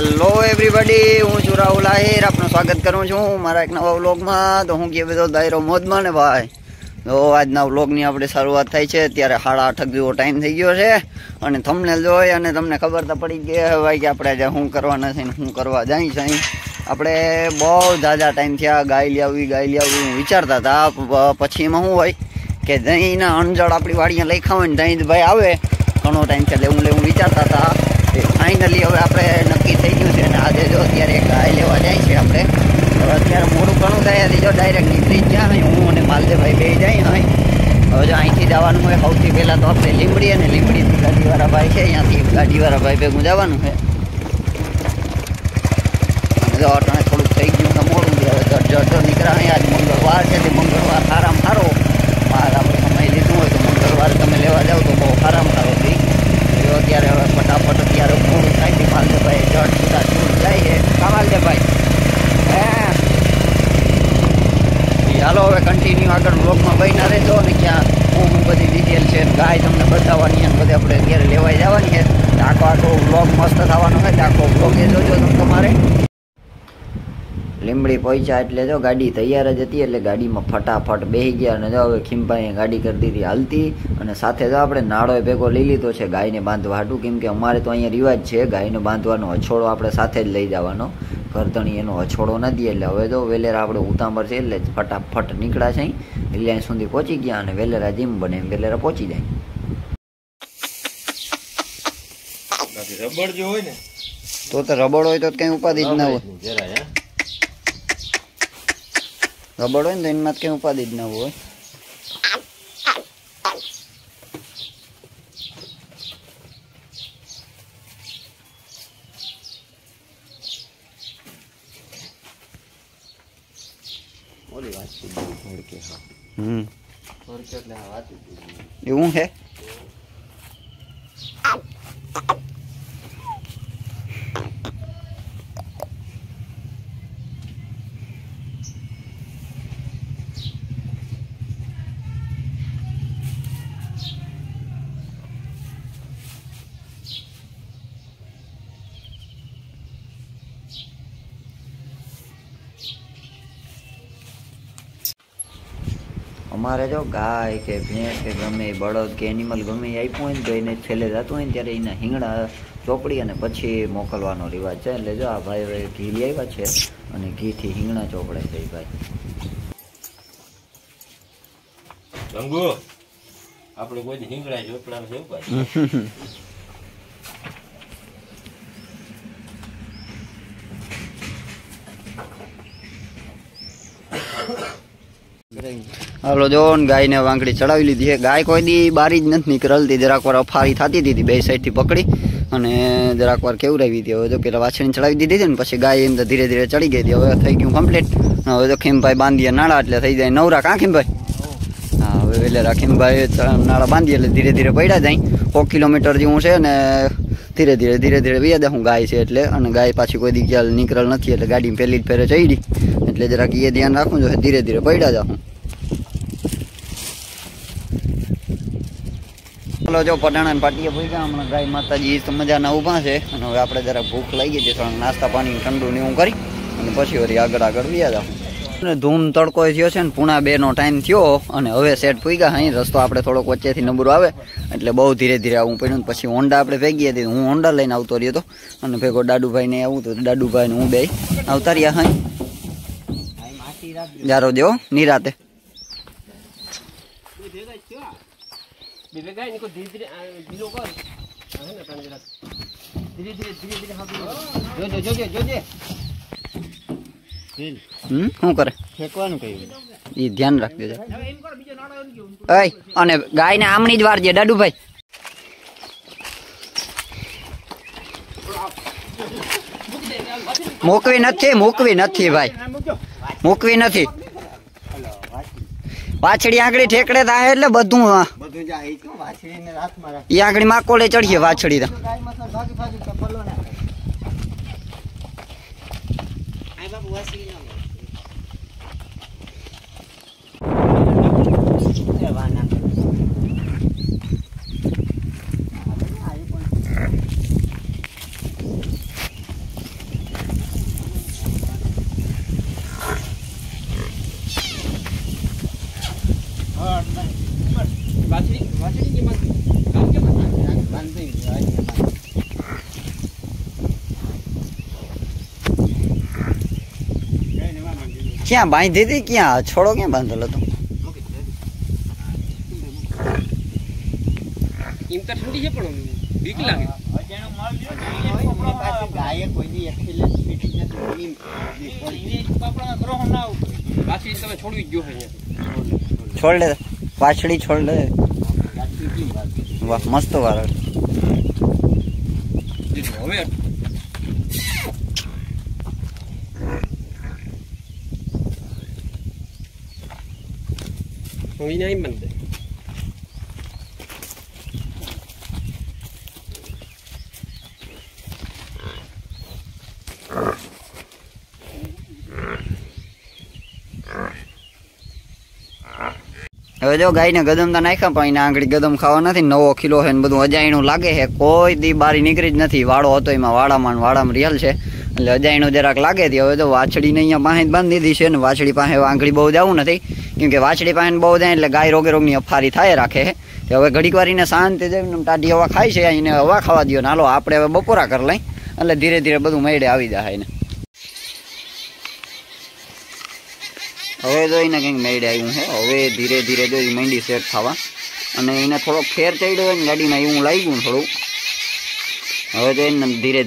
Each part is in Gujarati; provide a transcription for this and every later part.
હેલો એવરીબડી, હું છું રાહુલ આહિર. આપનું સ્વાગત કરું છું મારા એક નવા વ્લોગમાં. તો હું કે બધો દાયરો મોજમાં ને ભાઈ. તો આજના વ્લોગની આપણે શરૂઆત થાય છે. અત્યારે 8:30 જેવો ટાઈમ થઈ ગયો છે અને થંબનેલ જોઈ અને તમને ખબર તો પડી ગઈ ભાઈ કે આપણે આજે શું કરવાના છે ને શું કરવા જાય છે. આપણે બહુ ઝાઝા ટાઈમ થયા ગાય લેવી હું વિચારતા હતા. પછી એમાં શું હોય કે જઈને અણજળ આપણી વાડીએ લઈ ખાવ ને જઈ ભાઈ આવે ઘણો ટાઈમ છે લેવું વિચારતા હતા. ફાઇનલી હવે આપણે નક્કી થઈ ગયું છે અને આજે જો અત્યારે ગાય લેવા જાય છે આપણે. અત્યારે મોડું ઘણું થાય જો ડાયરેક્ટ નીકળી ગયા હું અને માલદેવભાઈ બે જાય હવે જો અહીંથી જવાનું હોય. સૌથી પહેલાં તો આપણે લીંબડી અને લીંબડીથી ગાડીવાળા ભાઈ છે અહીંયાથી ગાડીવાળા ભાઈ ભેગું જવાનું છે. જો અટાણે થોડુંક થઈ ગયું તો મોડું હવે જટ નીકળ્યા અહીં આજ મંગળવાર છે તે મંગળવાર સારામાં સારો માલ આપણે સમય લીધું હોય તો મંગળવાર તમે લેવા જાઓ તો બહુ સારામાં સારો થઈ. અત્યારે હવે ફટાફટ અત્યારે મોડું થાય છે. માલદેવભાઈ જટ સીધા છૂટ જાય છે. માલદેવભાઈ ચાલો હવે કન્ટિન્યુ આગળ બ્લોગમાં બન્યા રહેજો અને ક્યાં હું બધી ડિટેલ છે ગાય તમને બતાવવાની અને બધે આપણે અત્યારે લેવાઈ જવાની છે. આખો બ્લોગ મસ્ત થવાનો છે. આખો બ્લોગ એ જોજો તમે તમારે. લીંબડી પહોંચ્યા એટલે જો ગાડી તૈયાર જ હતી એટલે ગાડીમાં ફટાફટ બેસી ગયા અને જો હવે ખીમભાઈએ ગાડી કરી દીધી હાલતી. અને સાથે જો આપણે નાળો ભેગો લઈ લીધો છે ગાયને બાંધવા હાટું, કેમ કે અમારે તો અહીંયા રિવાજ છે ગાયને બાંધવાનો અછોડો આપણે સાથે જ લઈ જવાનો. કરતણી એનો અછોડો નથી એટલે હવે જો વેલેરા આપણે ઉતાંબર છે એટલે ફટાફટ નીકળ્યા છે એટલે અહીં સુધી પહોંચી ગયા અને વેલેરા જેમ બને એમ વેલેરા પહોંચી જાય. રબડ જો હોય ને તો રબડ હોય તો કઈ ઉપાધિ જ ના હોય. રબડ હોય ને તો એમાં કઈ ઉપાધિ જ ના હોય. એવું છે અમારે જો ગાય કે ભેંસ કે ગમે બળદ કે એનિમલ ગમે એ આપ્યું હોય ને તો એને છેલ્લે જતું હોય ને ત્યારે એના હિંગણા ચોપડી અને પછી મોકલવાનો રિવાજ છે. એટલે જો આ ભાઈ હવે ઘી લઈ આવ્યા છે અને ઘીથી હિંગણા ચોપડે છે ભાઈ. રંગુ આપણે કોઈ હિંગણા ચોપડા છે ભાઈ. હાલો જો ગાયને વાંકડી ચડાવી લીધી છે. ગાય કોઈ દી બારી જ નથી નીકળતી, જરાક વાર અફારી થતી હતી બે સાઈડથી પકડી અને જરાક વાર કેવડાવી હતી. હવે તો પેલા વાછડીને ચડાવી દીધી હતી ને પછી ગાય એમ તો ધીરે ધીરે ચડી ગઈ હતી. હવે થઈ ગયું કમ્પ્લીટ. હવે તો ખીમભાઈ બાંધીએ નાળા એટલે થઈ જાય નવરા. કાં ખીમભાઈ? હા હવે વેલેરા ખીમભાઈ નાળા બાંધીએ એટલે ધીરે ધીરે પડ્યા જાય. 1 કિલોમીટર જેવું છે ને ધીરે ધીરે વ્યાદા હું ગાય છે એટલે. અને ગાય પાછી કોઈ દી ખ્યાલ નીકળેલ નથી એટલે ગાડી પહેલી જ ફેરે ચડી એટલે જરાક એ ધ્યાન રાખવું જોઈએ. ધીરે ધીરે પડ્યા જાઉં. ચાલો જો પટાણા પાટીએ ભૂગ્યા હમણાં ગાય માતાજી તો મજાના ઊભા છે અને હવે આપણે જરા ભૂખ લાગી છે થોડા નાસ્તા પાણી ઠંડુ ને એવું કરી અને પછી વળી આગળ વ્યા જાવ. અને ધૂમ તડકો થયો છે ને 1:30 ટાઈમ થયો અને હવે સેટ ભૂગ્યા. અહીં રસ્તો આપણે થોડોક વચ્ચેથી નબળો આવે એટલે બહુ ધીરે ધીરે આવવું પડ્યું. પછી હોન્ડા આપણે ભેગી હતી, હું હોન્ડા લઈને આવતો રહ્યો હતો અને ભેગો દાદુભાઈને આવું તો દાદુભાઈને હું બે આવતા રહ્યા. હા જારો દેવો નિરાતે શું કરે ફેંકવાનું કઈ એ ધ્યાન રાખજો. અને ગાયને આમણી જ વારજે દાદુભાઈ. મૂકવી નથી ભાઈ, મૂકવી નથી. વાછડી આંગળી ઠેકડે થાય એટલે બધું એ આંગળી માકોલે ચડીએ વાછડી. ક્યાં બાંધી હતી? ક્યાં છોડો ક્યાં બાંધેલો હતો? એમ તો ઠંડી છે પણ બીક લાગે. પાછી તમે છોડવી જ જો છોડ લે વાછડી, છોડ લે. વાહ મસ્ત વાળ. હવે હું નહીં બનતે. હવે જો ગાયને ગદમ તો નાખ્યા પણ એના આંગળી ગદમ ખાવા નથી. 9 કિલો છે ને બધું અજાયણું લાગે છે. કોઈ દી બારી નીકળી જ નથી. વાળો હતો એમાં વાડામાં રિયલ છે એટલે અજાયણું જરાક લાગે હતી. હવે તો વાછડીને અહીંયા પાસે જ બાંધી દીધી છે ને વાછડી પાસે આંગળી બહુ જવું નથી કેમ કે વાછડી પાસે બહુ જાય એટલે ગાય રોગની અફારી થાય રાખે છે. હવે ઘડીક વાર એને શાંતિ જઈને ટાઢી હવા ખાય છે. એને હવા ખાવા દો ને હાલો આપણે હવે બપોરા કરી લઈ એટલે ધીરે ધીરે બધું મેળે આવી જાય એને. હવે જો એને કંઈક મેળે આવ્યું છે. હવે ધીરે ધીરે જો એ માંડી સેટ થવા અને એને થોડોક ફેર ચડ્યો હોય ને ગાડીમાં એવું લાગ્યું થોડું. હવે તો એને ધીરે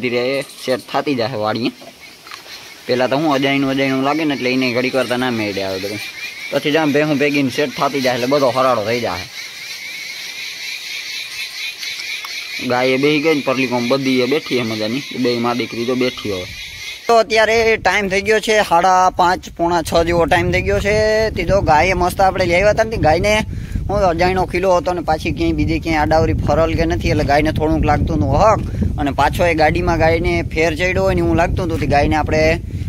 ધીરે એ સેટ થતી જાય વાડીએ. પહેલાં તો હું અજાયણું લાગે ને એટલે એને ઘડીક વાર તો ના મેળે આવે બધું. પછી જામ ભેહું ભેગીને સેટ થતી જાય એટલે બધો હરાડો થઈ જાય. ગાય બેસી ગઈ ને પરલી કોમ બધી એ બેઠી છે મજાની. બે માં દીકરી તો બેઠી હોય. તો અત્યારે ટાઈમ થઈ ગયો છે 5:30 પોણા 6 જેવો ટાઈમ થઈ ગયો છે. તીધો ગાયે મસ્ત આપણે લઈ આવ્યા હતા ને ગાયને હું અજાણ્યો ખીલો હતો ને પાછી ક્યાંય બીજી ક્યાંય આડાવરી ફરલ કે નથી એટલે ગાયને થોડુંક લાગતું હતું હક. અને પાછો એ ગાડીમાં ગાયને ફેર ચડ્યો હોય ને એવું લાગતું હતું. ગાયને આપણે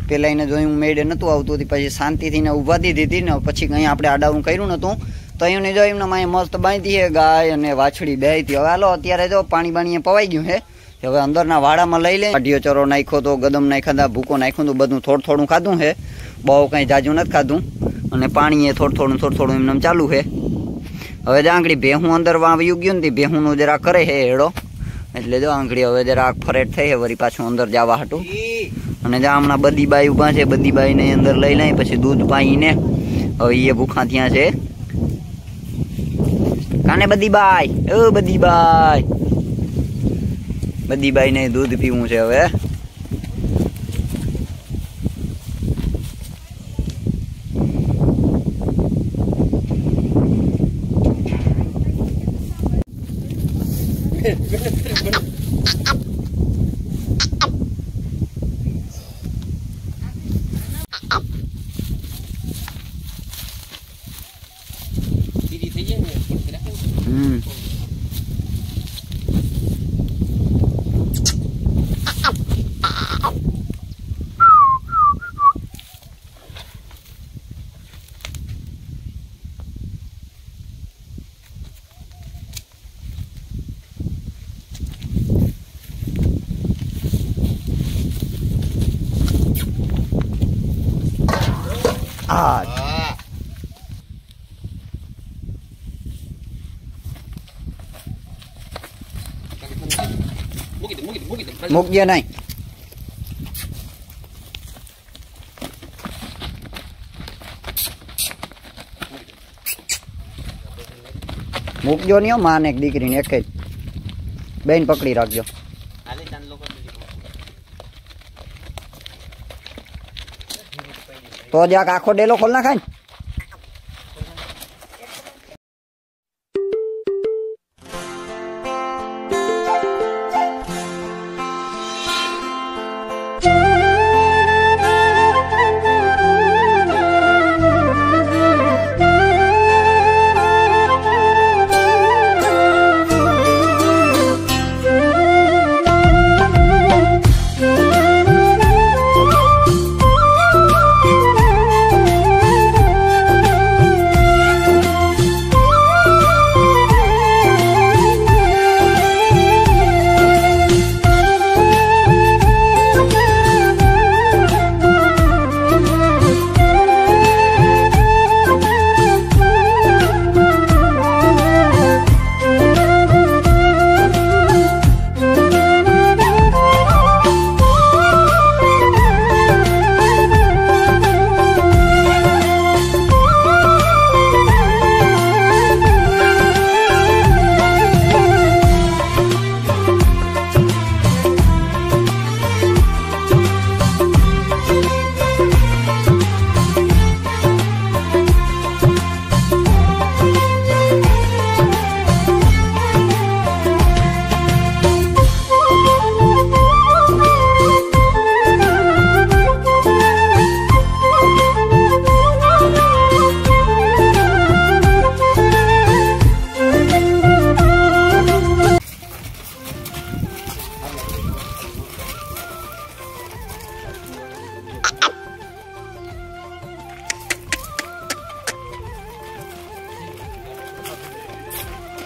પહેલાં એને જોયું મેળે નહોતું આવતું. પછી શાંતિથી ને ઊભા દીધી ને પછી કંઈ આપણે આડાવરું કર્યું નહોતું તો અહીંને જો એમને માએ મસ્ત બાંધી છે ગાય અને વાછડી બે હતી. હવે હાલો અત્યારે જો પાણી બાણીએ પવાઈ ગયું છે. હવે અંદરના વાડામાં લઈ લે. કાઢીઓ ચરો નાખ્યો તો ગદમ નાખ્યા હતા ભૂકો નાખ્યું તો બધું થોડું ખાધું છે. બહુ કંઈ જાજુ નથી ખાધું અને પાણીએ થોડું એમને ચાલુ છે. હવે જો આંગળી ભેહું અંદર વાવ્યું ગયું ને ભેહુંનું જરા કરે છે એડો એટલે જો આંગળી હવે જરા ફરેટ થઈ છે વળી પાછું અંદર જવા હાટું. અને જ્યાં હમણાં બધી બાઈ ઊભા છે બધી બાઈને અંદર લઈ લઈ પછી દૂધ પાઈને હવે એ ભૂખા ત્યાં છે. કાને બધી બાઈ બધી બાઈને દૂધ પીવું છે હવે. મૂકજે નહીં. મૂકજો નહીં માને એક દીકરીને એક જ બેન પકડી રાખજો. તો જ આખો ડેલો ખોલ નાખાય ને.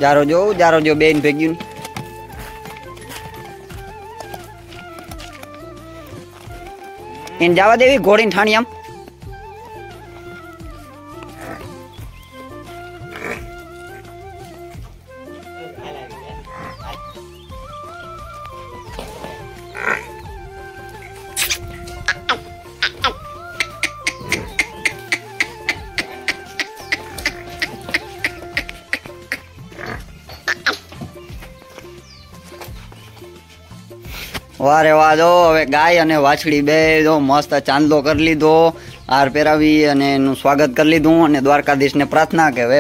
જારો જો બેન ભેગ્યું એને જવા દેવી ઘોડીને ઠાણી આમ વારે વાહ જો હવે ગાય અને વાછડી બે જો મસ્ત ચાંદલો કરી લીધો હાર પહેરાવી અને એનું સ્વાગત કરી લીધું અને દ્વારકાધીશને પ્રાર્થના કે હવે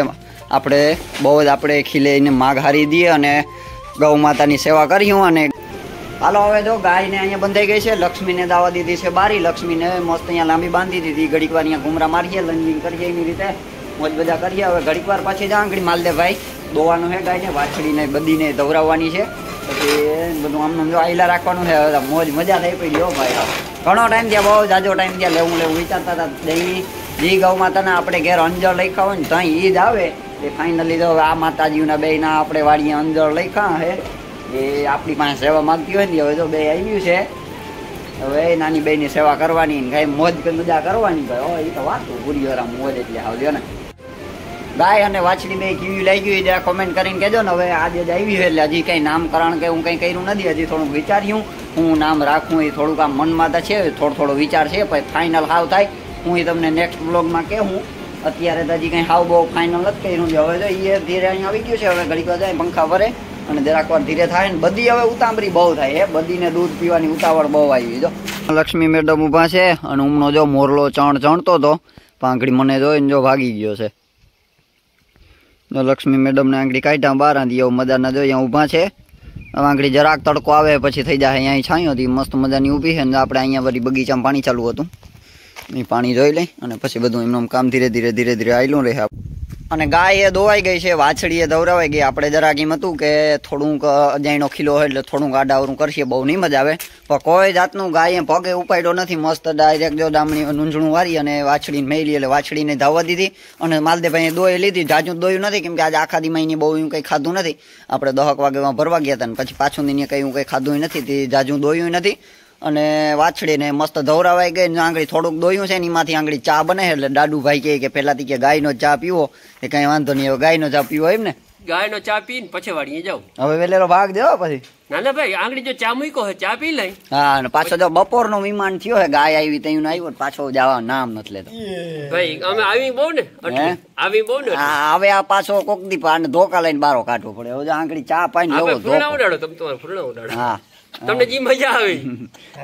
આપણે બહુ જ આપણે ખીલે એને માગ હારી દઈએ અને ગૌ માતાની સેવા કર્યું અને હાલો હવે જો ગાયને અહીંયા બંધાઈ ગઈ છે લક્ષ્મીને દાવા દીધી છે બારી લક્ષ્મીને મસ્ત અહીંયા લાંબી બાંધી દીધી ઘડીક વાર અહીંયા ઘૂમરા મારીએ લંજિંગ કરીએ એની રીતે મોજ બધા કરીએ હવે ઘડીક વાર પાછી જા આંગળી માલદેવભાઈ દોવાનું છે ગાયને વાછડીને બધીને ધવરાવવાની છે પછી બધું આમ જો આઈલા રાખવાનું છે મોજ મજા થઈ પડી હો ભાઈ ઘણો ટાઈમ ત્યાં બહુ જાજો ટાઈમ ત્યાં લેવું વિચારતા હતા દહીં જે ગૌ માતાના આપણે ઘેર અંજળ લખ્યા હોય ને ત્યાં ઈદ આવે એ ફાઇનલી તો આ માતાજીના બેના આપણે વાડીએ અંજળ લખ્યા છે એ આપણી પાસે સેવા માંગતી હોય ને હવે તો બે આવ્યું છે હવે નાની બેની સેવા કરવાની ને કાંઈ મોજ મજા કરવાની ભાઈ એ તો વાત પૂરી વાર મોજ એટલે આવજો ને ગાય અને વાછડી બે કેવી લાગી ગયું એ કોમેન્ટ કરીને કહેજો ને હવે આજે જ આવી હોય એટલે હજી કંઈ નામકરણ કે હું કંઈ કર્યું નથી હજી થોડુંક વિચાર્યું હું નામ રાખું એ થોડુંક આમ મનમાં તો છે થોડો વિચાર છે પછી ફાઇનલ હાવ થાય હું એ તમને નેક્સ્ટ બ્લોગમાં કહું અત્યારે તો હજી કંઈ હાવ બહુ ફાઇનલ નથી કર્યું છે હવે તો એ ધીરે અહીંયા આવી ગયું છે હવે ઘડીક વાર જાય પંખા ભરે અને જરાક વાર ધીરે થાય ને બધી હવે ઉતાંબરી બહુ થાય બધીને દૂધ પીવાની ઉતાવળ બહુ આવી જો લક્ષ્મી મેડમ ઊભા છે અને હમણો જો મોરલો ચણતો હતો પાંખડી મને જોઈને જો ભાગી ગયો છે લક્ષ્મી મેડમને આંગળી કાઢ્યા બહાર આંધી એવું મજાના જો અહીંયા ઊભા છે હવે આંગળી જરાક તડકો આવે પછી થઈ જાય અહીંયા છાંયો હતી મસ્ત મજાની ઊભી છે ને આપણે અહીંયા વળી બગીચામાં પાણી ચાલુ હતું એ પાણી જોઈ લઈ અને પછી બધું એમનું કામ ધીરે ધીરે આવેલું રહે અને ગાય એ દોવાઈ ગઈ છે વાછડી એ દવરાવાઈ ગઈ આપણે જરાક એમ હતું કે થોડુંક અજાણ્યો ખીલો હોય એટલે થોડુંક આડાવરું કરશે બહુ નહીં મજા આવે પણ કોઈ જાતનું ગાય પગે ઉપાડ્યો નથી મસ્ત ડાયરેક્ટ જો ડામણી નૂંઝણું વારી અને વાછડીને મેલી એટલે વાછડીને ધાવવા દીધી અને માલદેભાઈએ દોઈ લીધી જાજુ દોયું નથી કેમ કે આજે આખા દી મહિને બહુ એવું કંઈ ખાધું નથી આપણે 10 વાગ્યામાં ભરવા ગયા હતા ને પછી પાછું દિને કંઈ એવું કંઈ ખાધું નથી તે જાજુ દોયું નથી અને વાછડીને મસ્ત ધવરાવાઈ ગઈ આંગળી થોડુંક દોયું છે ને એમાંથી આંગળી ચા બને એટલે દાદુભાઈ કે પહેલાથી કે ગાયનો ચા પીવો એ કઈ વાંધો નહીં હવે ગાયનો ચા પીવો એમ ને ગાયનો ચા પીને પછી વાડીએ જાવ હવે વેલેરો ભાગ દેવો પછી ના ભાઈ આંગળી જો ચા મૂકો હે ચા પી લઈ હા અને પાછો જો બપોરનો વિમાન થયો હે ગાય આવી તયું આવ્યો પાછો જવા નામ નથી લેતો ભાઈ અમે આવી બહુ ને આવી બહુ ને હવે આ પાછો કોક દી પાને ધોકા લઈને બારો કાઢવો પડે હવે આંગળી ચા પાઈને લેવો ફૂલણા ઉડાડો તમે તમારે ફૂલણા ઉડાડો હા તમને જી મજા આવે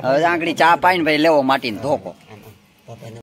હવે આંગળી ચા પાઈને ભાઈ લેવો માટીને ધોકો